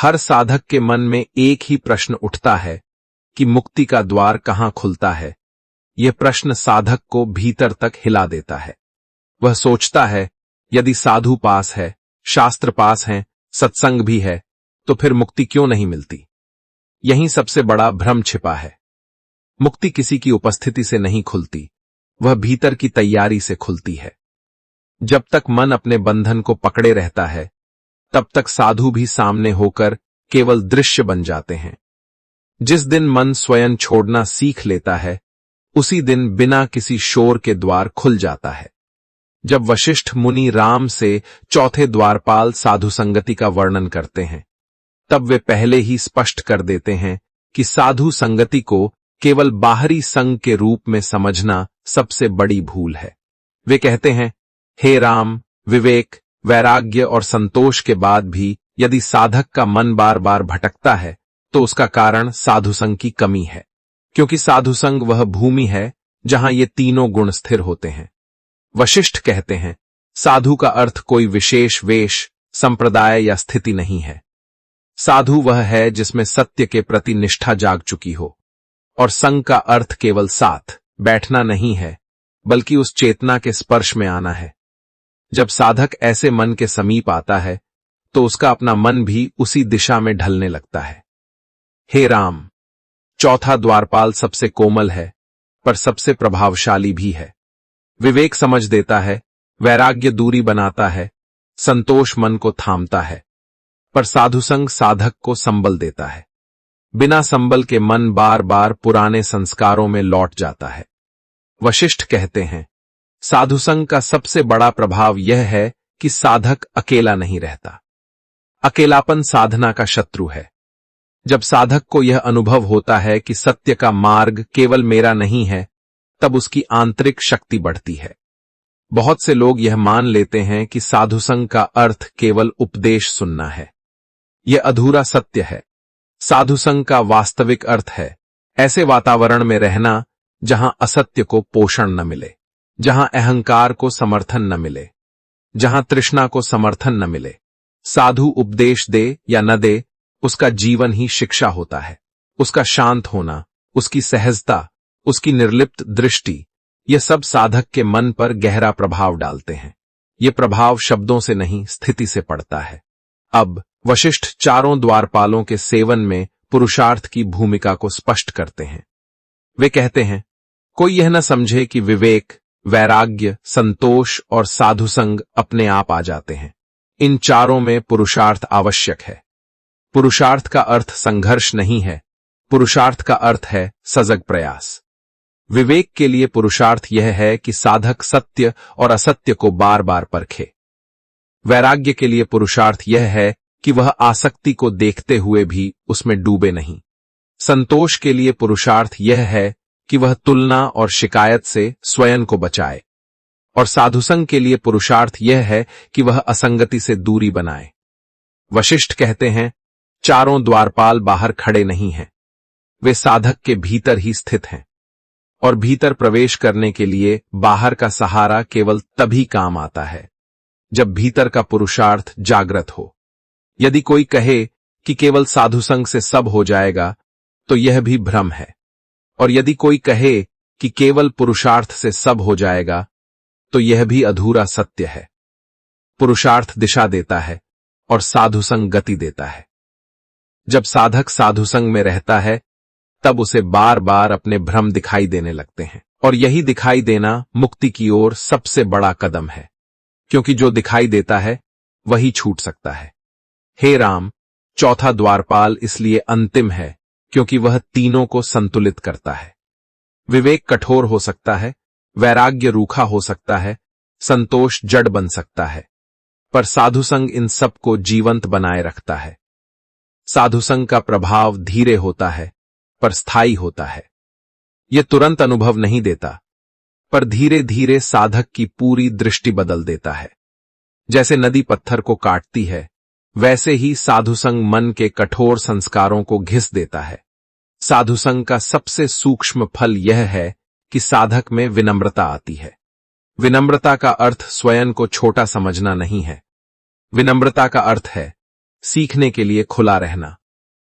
हर साधक के मन में एक ही प्रश्न उठता है कि मुक्ति का द्वार कहां खुलता है। यह प्रश्न साधक को भीतर तक हिला देता है। वह सोचता है, यदि साधु पास है, शास्त्र पास हैं, सत्संग भी है, तो फिर मुक्ति क्यों नहीं मिलती? यहीं सबसे बड़ा भ्रम छिपा है। मुक्ति किसी की उपस्थिति से नहीं खुलती, वह भीतर की तैयारी से खुलती है। जब तक मन अपने बंधन को पकड़े रहता है, तब तक साधु भी सामने होकर केवल दृश्य बन जाते हैं। जिस दिन मन स्वयं छोड़ना सीख लेता है, उसी दिन बिना किसी शोर के द्वार खुल जाता है। जब वशिष्ठ मुनि राम से चौथे द्वारपाल साधु संगति का वर्णन करते हैं, तब वे पहले ही स्पष्ट कर देते हैं कि साधु संगति को केवल बाहरी संग के रूप में समझना सबसे बड़ी भूल है। वे कहते हैं, हे राम, विवेक, वैराग्य और संतोष के बाद भी यदि साधक का मन बार बार भटकता है, तो उसका कारण साधुसंग की कमी है, क्योंकि साधुसंग वह भूमि है जहां ये तीनों गुण स्थिर होते हैं। वशिष्ठ कहते हैं, साधु का अर्थ कोई विशेष वेश, संप्रदाय या स्थिति नहीं है। साधु वह है जिसमें सत्य के प्रति निष्ठा जाग चुकी हो, और संग का अर्थ केवल साथ बैठना नहीं है, बल्कि उस चेतना के स्पर्श में आना है। जब साधक ऐसे मन के समीप आता है, तो उसका अपना मन भी उसी दिशा में ढलने लगता है। हे राम, चौथा द्वारपाल सबसे कोमल है, पर सबसे प्रभावशाली भी है। विवेक समझ देता है, वैराग्य दूरी बनाता है, संतोष मन को थामता है, पर साधुसंग साधक को संबल देता है। बिना संबल के मन बार बार पुराने संस्कारों में लौट जाता है। वशिष्ठ कहते हैं, साधुसंग का सबसे बड़ा प्रभाव यह है कि साधक अकेला नहीं रहता। अकेलापन साधना का शत्रु है। जब साधक को यह अनुभव होता है कि सत्य का मार्ग केवल मेरा नहीं है, तब उसकी आंतरिक शक्ति बढ़ती है। बहुत से लोग यह मान लेते हैं कि साधुसंग का अर्थ केवल उपदेश सुनना है। यह अधूरा सत्य है। साधुसंग का वास्तविक अर्थ है ऐसे वातावरण में रहना जहां असत्य को पोषण न मिले, जहां अहंकार को समर्थन न मिले, जहां तृष्णा को समर्थन न मिले। साधु उपदेश दे या न दे, उसका जीवन ही शिक्षा होता है। उसका शांत होना, उसकी सहजता, उसकी निर्लिप्त दृष्टि, ये सब साधक के मन पर गहरा प्रभाव डालते हैं। ये प्रभाव शब्दों से नहीं, स्थिति से पड़ता है। अब वशिष्ठ चारों द्वारपालों के सेवन में पुरुषार्थ की भूमिका को स्पष्ट करते हैं। वे कहते हैं, कोई यह न समझे कि विवेक, वैराग्य, संतोष और साधुसंग अपने आप आ जाते हैं। इन चारों में पुरुषार्थ आवश्यक है। पुरुषार्थ का अर्थ संघर्ष नहीं है, पुरुषार्थ का अर्थ है सजग प्रयास। विवेक के लिए पुरुषार्थ यह है कि साधक सत्य और असत्य को बार बार परखे। वैराग्य के लिए पुरुषार्थ यह है कि वह आसक्ति को देखते हुए भी उसमें डूबे नहीं। संतोष के लिए पुरुषार्थ यह है कि वह तुलना और शिकायत से स्वयं को बचाए। और साधुसंग के लिए पुरुषार्थ यह है कि वह असंगति से दूरी बनाए। वशिष्ठ कहते हैं, चारों द्वारपाल बाहर खड़े नहीं हैं, वे साधक के भीतर ही स्थित हैं। और भीतर प्रवेश करने के लिए बाहर का सहारा केवल तभी काम आता है जब भीतर का पुरुषार्थ जागृत हो। यदि कोई कहे कि केवल साधुसंग से सब हो जाएगा, तो यह भी भ्रम है। और यदि कोई कहे कि केवल पुरुषार्थ से सब हो जाएगा, तो यह भी अधूरा सत्य है। पुरुषार्थ दिशा देता है और साधुसंग गति देता है। जब साधक साधुसंग में रहता है, तब उसे बार बार अपने भ्रम दिखाई देने लगते हैं। और यही दिखाई देना मुक्ति की ओर सबसे बड़ा कदम है, क्योंकि जो दिखाई देता है वही छूट सकता है। हे राम, चौथा द्वारपाल इसलिए अंतिम है क्योंकि वह तीनों को संतुलित करता है। विवेक कठोर हो सकता है, वैराग्य रूखा हो सकता है, संतोष जड़ बन सकता है, पर साधुसंग इन सब को जीवंत बनाए रखता है। साधुसंग का प्रभाव धीरे होता है, पर स्थायी होता है। यह तुरंत अनुभव नहीं देता, पर धीरे धीरे साधक की पूरी दृष्टि बदल देता है। जैसे नदी पत्थर को काटती है, वैसे ही साधुसंग मन के कठोर संस्कारों को घिस देता है। साधुसंग का सबसे सूक्ष्म फल यह है कि साधक में विनम्रता आती है। विनम्रता का अर्थ स्वयं को छोटा समझना नहीं है। विनम्रता का अर्थ है सीखने के लिए खुला रहना।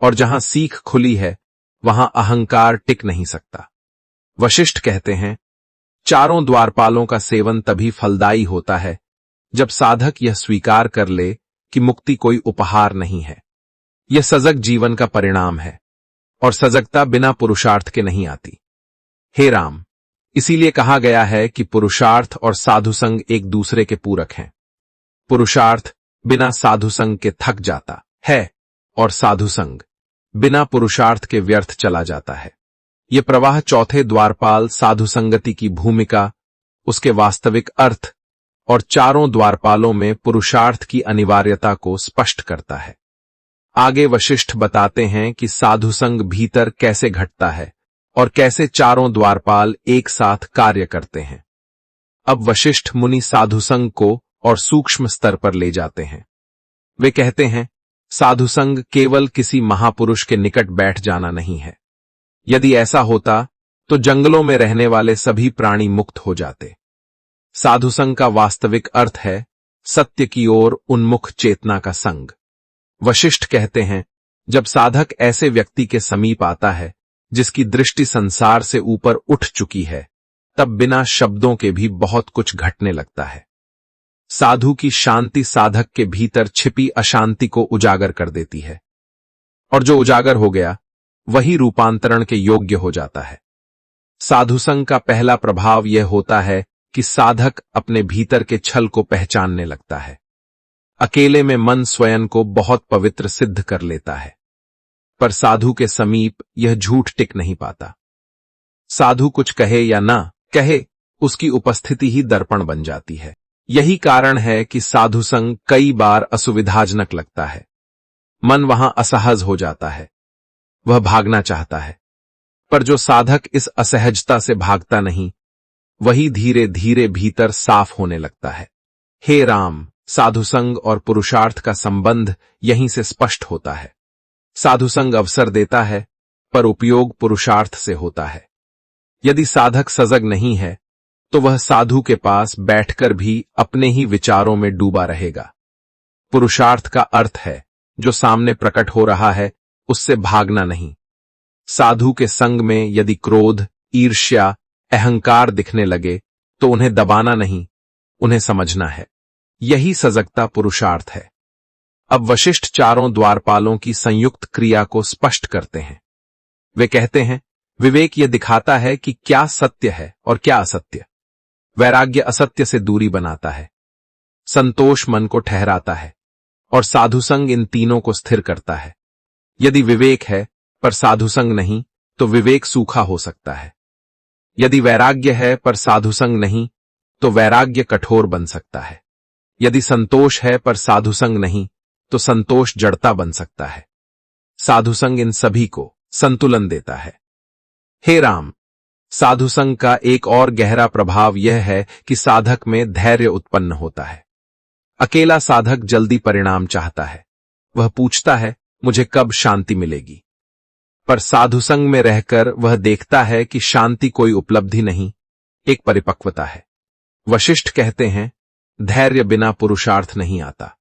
और जहां सीख खुली है वहां अहंकार टिक नहीं सकता। वशिष्ठ कहते हैं, चारों द्वारपालों का सेवन तभी फलदायी होता है जब साधक यह स्वीकार कर ले कि मुक्ति कोई उपहार नहीं है, यह सजग जीवन का परिणाम है, और सजगता बिना पुरुषार्थ के नहीं आती। हे राम, इसीलिए कहा गया है कि पुरुषार्थ और साधुसंग एक दूसरे के पूरक हैं। पुरुषार्थ बिना साधुसंग के थक जाता है और साधुसंग बिना पुरुषार्थ के व्यर्थ चला जाता है। यह प्रवाह चौथे द्वारपाल साधुसंगति की भूमिका, उसके वास्तविक अर्थ और चारों द्वारपालों में पुरुषार्थ की अनिवार्यता को स्पष्ट करता है। आगे वशिष्ठ बताते हैं कि साधुसंग भीतर कैसे घटता है और कैसे चारों द्वारपाल एक साथ कार्य करते हैं। अब वशिष्ठ मुनि साधुसंग को और सूक्ष्म स्तर पर ले जाते हैं। वे कहते हैं, साधुसंग केवल किसी महापुरुष के निकट बैठ जाना नहीं है। यदि ऐसा होता तो जंगलों में रहने वाले सभी प्राणी मुक्त हो जाते। साधुसंग का वास्तविक अर्थ है सत्य की ओर उन्मुख चेतना का संग। वशिष्ठ कहते हैं, जब साधक ऐसे व्यक्ति के समीप आता है जिसकी दृष्टि संसार से ऊपर उठ चुकी है, तब बिना शब्दों के भी बहुत कुछ घटने लगता है। साधु की शांति साधक के भीतर छिपी अशांति को उजागर कर देती है, और जो उजागर हो गया वही रूपांतरण के योग्य हो जाता है। साधुसंग का पहला प्रभाव यह होता है कि साधक अपने भीतर के छल को पहचानने लगता है। अकेले में मन स्वयं को बहुत पवित्र सिद्ध कर लेता है, पर साधु के समीप यह झूठ टिक नहीं पाता। साधु कुछ कहे या ना कहे, उसकी उपस्थिति ही दर्पण बन जाती है। यही कारण है कि साधुसंग कई बार असुविधाजनक लगता है। मन वहां असहज हो जाता है, वह भागना चाहता है, पर जो साधक इस असहजता से भागता नहीं, वही धीरे धीरे भीतर साफ होने लगता है। हे राम, साधुसंग और पुरुषार्थ का संबंध यहीं से स्पष्ट होता है। साधुसंग अवसर देता है, पर उपयोग पुरुषार्थ से होता है। यदि साधक सजग नहीं है तो वह साधु के पास बैठकर भी अपने ही विचारों में डूबा रहेगा। पुरुषार्थ का अर्थ है जो सामने प्रकट हो रहा है उससे भागना नहीं। साधु के संग में यदि क्रोध, ईर्ष्या, अहंकार दिखने लगे तो उन्हें दबाना नहीं, उन्हें समझना है। यही सजगता पुरुषार्थ है। अब वशिष्ठ चारों द्वारपालों की संयुक्त क्रिया को स्पष्ट करते हैं। वे कहते हैं, विवेक यह दिखाता है कि क्या सत्य है और क्या असत्य। वैराग्य असत्य से दूरी बनाता है, संतोष मन को ठहराता है, और साधुसंग इन तीनों को स्थिर करता है। यदि विवेक है पर साधुसंग नहीं तो विवेक सूखा हो सकता है। यदि वैराग्य है पर साधुसंग नहीं तो वैराग्य कठोर बन सकता है। यदि संतोष है पर साधुसंग नहीं तो संतोष जड़ता बन सकता है। साधुसंग इन सभी को संतुलन देता है। हे राम, साधुसंग का एक और गहरा प्रभाव यह है कि साधक में धैर्य उत्पन्न होता है। अकेला साधक जल्दी परिणाम चाहता है, वह पूछता है मुझे कब शांति मिलेगी, पर साधुसंग में रहकर वह देखता है कि शांति कोई उपलब्धि नहीं, एक परिपक्वता है। वशिष्ठ कहते हैं, धैर्य बिना पुरुषार्थ नहीं आता।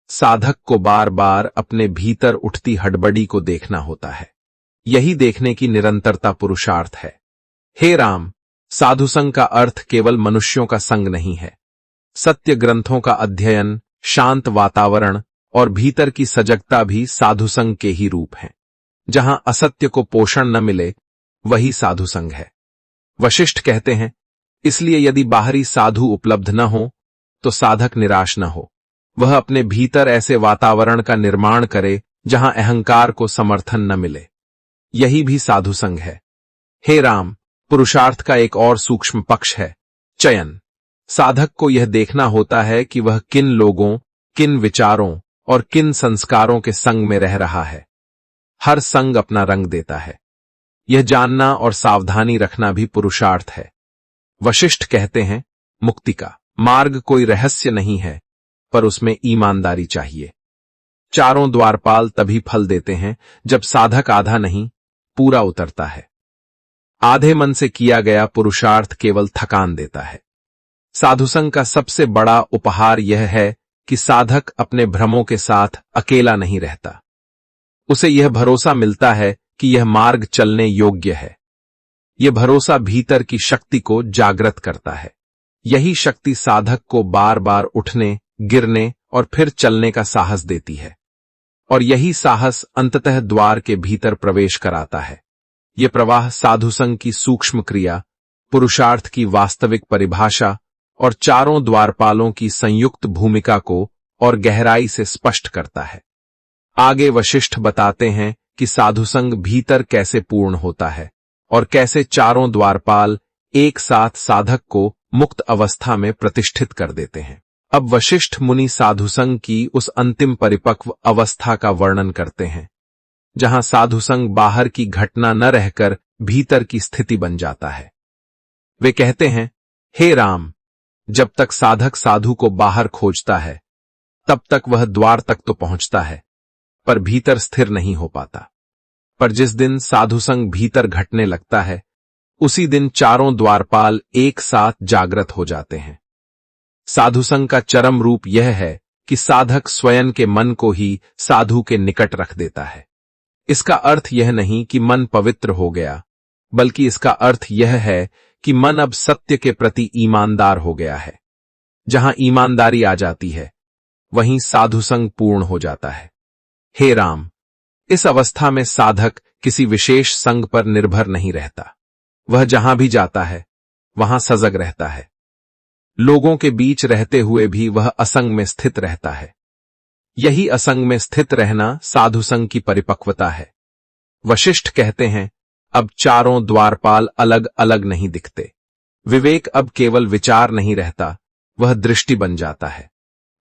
साधक को बार बार अपने भीतर उठती हड़बड़ी को देखना होता है। यही देखने की निरंतरता पुरुषार्थ है। हे राम, साधुसंग का अर्थ केवल मनुष्यों का संग नहीं है। सत्य ग्रंथों का अध्ययन, शांत वातावरण और भीतर की सजगता भी साधुसंग के ही रूप हैं। जहां असत्य को पोषण न मिले वही साधुसंग है। वशिष्ठ कहते हैं, इसलिए यदि बाहरी साधु उपलब्ध न हो तो साधक निराश न हो। वह अपने भीतर ऐसे वातावरण का निर्माण करे जहां अहंकार को समर्थन न मिले। यही भी साधुसंग है। हे राम, पुरुषार्थ का एक और सूक्ष्म पक्ष है चयन। साधक को यह देखना होता है कि वह किन लोगों, किन विचारों और किन संस्कारों के संग में रह रहा है। हर संग अपना रंग देता है। यह जानना और सावधानी रखना भी पुरुषार्थ है। वशिष्ठ कहते हैं, मुक्ति का मार्ग कोई रहस्य नहीं है, पर उसमें ईमानदारी चाहिए। चारों द्वारपाल तभी फल देते हैं जब साधक आधा नहीं, पूरा उतरता है। आधे मन से किया गया पुरुषार्थ केवल थकान देता है। साधुसंग का सबसे बड़ा उपहार यह है कि साधक अपने भ्रमों के साथ अकेला नहीं रहता। उसे यह भरोसा मिलता है कि यह मार्ग चलने योग्य है। यह भरोसा भीतर की शक्ति को जागृत करता है। यही शक्ति साधक को बार बार उठने, गिरने और फिर चलने का साहस देती है। और यही साहस अंततः द्वार के भीतर प्रवेश कराता है। यह प्रवाह साधुसंग की सूक्ष्म क्रिया, पुरुषार्थ की वास्तविक परिभाषा और चारों द्वारपालों की संयुक्त भूमिका को और गहराई से स्पष्ट करता है। आगे वशिष्ठ बताते हैं कि साधुसंग भीतर कैसे पूर्ण होता है और कैसे चारों द्वारपाल एक साथ साधक को मुक्त अवस्था में प्रतिष्ठित कर देते हैं। अब वशिष्ठ मुनि साधुसंग की उस अंतिम परिपक्व अवस्था का वर्णन करते हैं, जहां साधुसंग बाहर की घटना न रहकर भीतर की स्थिति बन जाता है। वे कहते हैं, हे राम, जब तक साधक साधु को बाहर खोजता है, तब तक वह द्वार तक तो पहुंचता है, पर भीतर स्थिर नहीं हो पाता। पर जिस दिन साधुसंग भीतर घटने लगता है, उसी दिन चारों द्वारपाल एक साथ जागृत हो जाते हैं। साधुसंग का चरम रूप यह है कि साधक स्वयं के मन को ही साधु के निकट रख देता है। इसका अर्थ यह नहीं कि मन पवित्र हो गया, बल्कि इसका अर्थ यह है कि मन अब सत्य के प्रति ईमानदार हो गया है। जहां ईमानदारी आ जाती है, वहीं साधुसंग पूर्ण हो जाता है। हे राम, इस अवस्था में साधक किसी विशेष संग पर निर्भर नहीं रहता। वह जहां भी जाता है, वहां सजग रहता है। लोगों के बीच रहते हुए भी वह असंग में स्थित रहता है। यही असंग में स्थित रहना साधुसंग की परिपक्वता है। वशिष्ठ कहते हैं, अब चारों द्वारपाल अलग अलग नहीं दिखते। विवेक अब केवल विचार नहीं रहता, वह दृष्टि बन जाता है।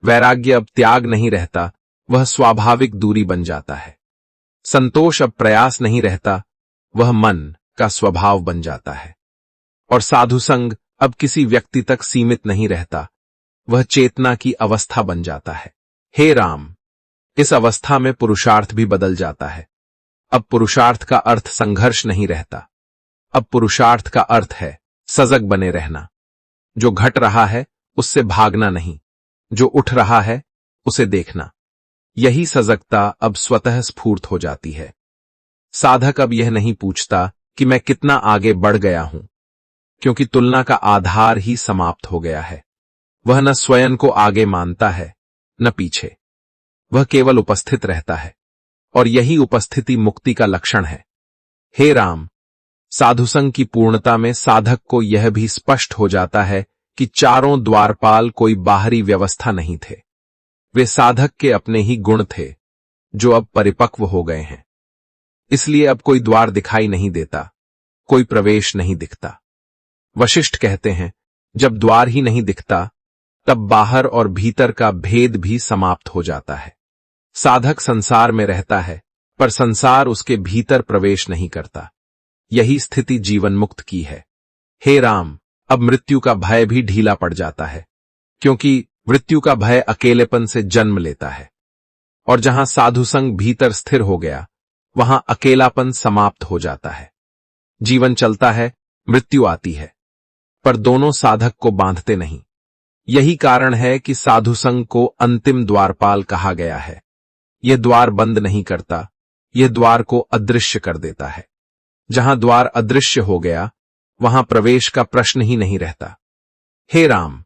वैराग्य अब त्याग नहीं रहता, वह स्वाभाविक दूरी बन जाता है। संतोष अब प्रयास नहीं रहता, वह मन का स्वभाव बन जाता है। और साधुसंग अब किसी व्यक्ति तक सीमित नहीं रहता, वह चेतना की अवस्था बन जाता है। हे राम, इस अवस्था में पुरुषार्थ भी बदल जाता है। अब पुरुषार्थ का अर्थ संघर्ष नहीं रहता। अब पुरुषार्थ का अर्थ है सजग बने रहना। जो घट रहा है उससे भागना नहीं, जो उठ रहा है उसे देखना। यही सजगता अब स्वतः स्फूर्त हो जाती है। साधक अब यह नहीं पूछता कि मैं कितना आगे बढ़ गया हूं, क्योंकि तुलना का आधार ही समाप्त हो गया है। वह न स्वयं को आगे मानता है, न पीछे। वह केवल उपस्थित रहता है, और यही उपस्थिति मुक्ति का लक्षण है। हे राम, साधुसंग की पूर्णता में साधक को यह भी स्पष्ट हो जाता है कि चारों द्वारपाल कोई बाहरी व्यवस्था नहीं थे। वे साधक के अपने ही गुण थे, जो अब परिपक्व हो गए हैं। इसलिए अब कोई द्वार दिखाई नहीं देता, कोई प्रवेश नहीं दिखता। वशिष्ठ कहते हैं, जब द्वार ही नहीं दिखता, तब बाहर और भीतर का भेद भी समाप्त हो जाता है। साधक संसार में रहता है, पर संसार उसके भीतर प्रवेश नहीं करता। यही स्थिति जीवन मुक्त की है। हे राम, अब मृत्यु का भय भी ढीला पड़ जाता है, क्योंकि मृत्यु का भय अकेलेपन से जन्म लेता है। और जहां साधुसंग भीतर स्थिर हो गया, वहां अकेलापन समाप्त हो जाता है। जीवन चलता है, मृत्यु आती है, पर दोनों साधक को बांधते नहीं। यही कारण है कि साधुसंग को अंतिम द्वारपाल कहा गया है। यह द्वार बंद नहीं करता, यह द्वार को अदृश्य कर देता है। जहां द्वार अदृश्य हो गया, वहां प्रवेश का प्रश्न ही नहीं रहता। हे राम,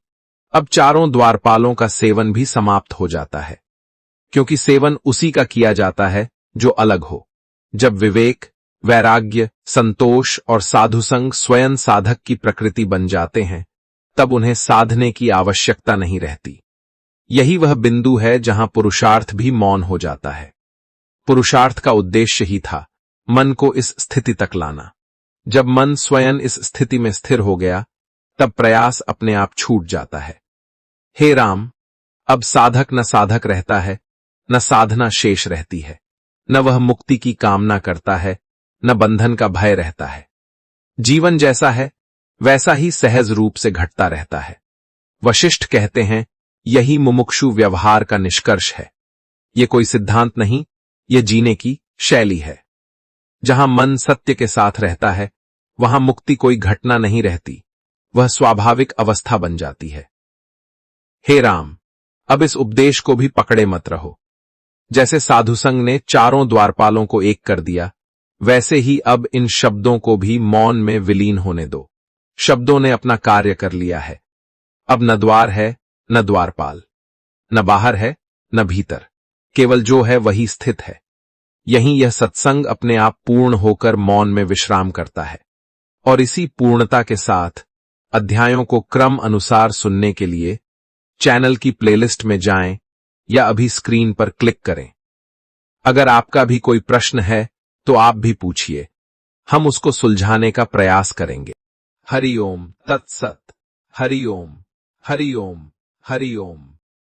अब चारों द्वारपालों का सेवन भी समाप्त हो जाता है, क्योंकि सेवन उसी का किया जाता है जो अलग हो। जब विवेक, वैराग्य, संतोष और साधुसंग स्वयं साधक की प्रकृति बन जाते हैं, तब उन्हें साधने की आवश्यकता नहीं रहती। यही वह बिंदु है जहां पुरुषार्थ भी मौन हो जाता है। पुरुषार्थ का उद्देश्य ही था मन को इस स्थिति तक लाना। जब मन स्वयं इस स्थिति में स्थिर हो गया, तब प्रयास अपने आप छूट जाता है। हे राम, अब साधक न साधक रहता है, न साधना शेष रहती है। न वह मुक्ति की कामना करता है, न बंधन का भय रहता है। जीवन जैसा है, वैसा ही सहज रूप से घटता रहता है। वशिष्ठ कहते हैं, यही मुमुक्षु व्यवहार का निष्कर्ष है। यह कोई सिद्धांत नहीं, यह जीने की शैली है। जहां मन सत्य के साथ रहता है, वहां मुक्ति कोई घटना नहीं रहती, वह स्वाभाविक अवस्था बन जाती है। हे राम, अब इस उपदेश को भी पकड़े मत रहो। जैसे साधुसंग ने चारों द्वारपालों को एक कर दिया, वैसे ही अब इन शब्दों को भी मौन में विलीन होने दो। शब्दों ने अपना कार्य कर लिया है। अब न द्वार है, न द्वारपाल, न बाहर है, न भीतर, केवल जो है वही स्थित है। यहीं यह सत्संग अपने आप पूर्ण होकर मौन में विश्राम करता है। और इसी पूर्णता के साथ अध्यायों को क्रम अनुसार सुनने के लिए चैनल की प्लेलिस्ट में जाएं या अभी स्क्रीन पर क्लिक करें। अगर आपका भी कोई प्रश्न है तो आप भी पूछिए, हम उसको सुलझाने का प्रयास करेंगे। हरि ओम तत्सत। हरि ओम, हरि ओम, हरि ओम।